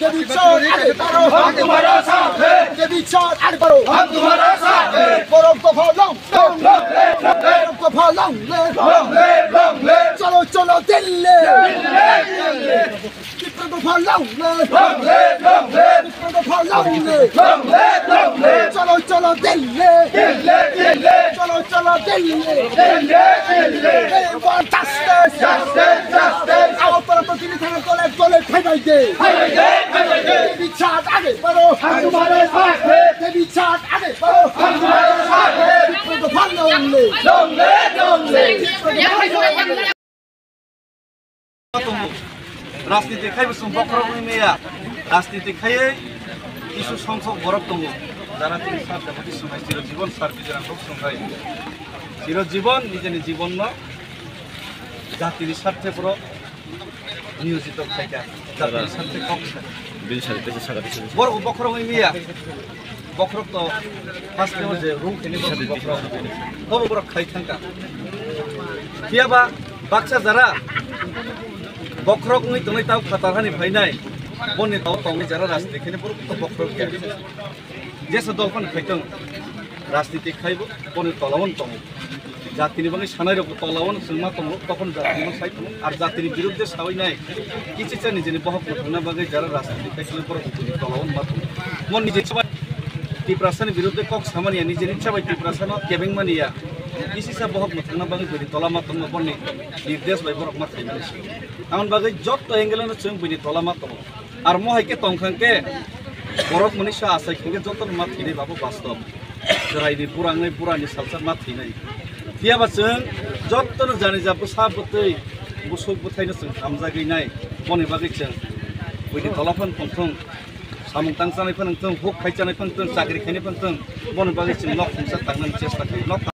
देवी चाँद आगे बढ़ो हम तुम्हारा साथ हैं देवी चाँद आगे बढ़ो हम तुम्हारा साथ हैं बरफ को फैलाऊं बरफ को फैलाऊं चलो चलो दिल्ली कितना को फैलाऊं कितना को फैलाऊं चलो चलो दिल्ली चलो चलो दिल्ली justice आओ पर तो दिल्ली थाना तोले फेंक दे देवी चाँद आगे बढ़ो हम तुम्हारे साथ हैं देवी चाँद आगे बढ़ो हम तुम्हारे साथ हैं कितना को फैलाऊं राजनीति खाई बसुं बखरबनि मेया राजनीति खाई इशु संसद बरफ दङ যারা তিনি সার দেবতি সময় চিরজীবন সার বিজয় হোক সংখ্যায় চিরজীবন নিজের জীবন জাতির স্বার্থে পুরো নিয়োজিত থাকা জাতির স্বার্থে বড় বখরবনি মেয়া বখরব তো ফার্স্ট যে রুম খেলে বখরব হবে বড় খাই থাকা কিয়াবা বাক্সা যারা बखरक नहीं तो नहीं ताऊ खतरहानी भाई नहीं बने ताऊ ताऊ नहीं जरा रास्ते खेने पर तो बखरक क्या जैसे दलपन खाइतों राजनीति खाइबो बने तलावन ताऊ जाति नि बंगे सानाय रको तलावन सुमा ताऊ तखन जाति नि साइतों और जाति नि विरुद्ध सावई नहीं किसी चीज़ निजे नि बहुत घटना बंगे जरा राजनीति खाइले पर तलावन मातों मन निजे चबाय टिप्रासन विरुद्ध कक सामान्य निजे नि चबाय टिप्रासन केबिंग मानिया किसी से बहुत घटना बंगे बने तलामा ताऊ बने निर्देश बाय बरक मात आमन बागै जब तो एंगेल जों बनि तलामा दङ आरो महायके तंखांके बरफ मनिसा आसाय खेंगे जतन मा थैनाय बाबो बास्तव रायनि पुराङै पुरानि सालसार मा थैनाय थियाबा जों जतन जानि जाबो साबतै बुसुक बुथायनो जों हामजागैनाय बनि बागै जों बनि तलाफोन फंथं सामुंतां जानाय फोनथों हुक खायजानाय फोनथों सागरि खायनाय फोनथों बनि बागै जों नख खुंसा थांनानै चेष्टा खालामो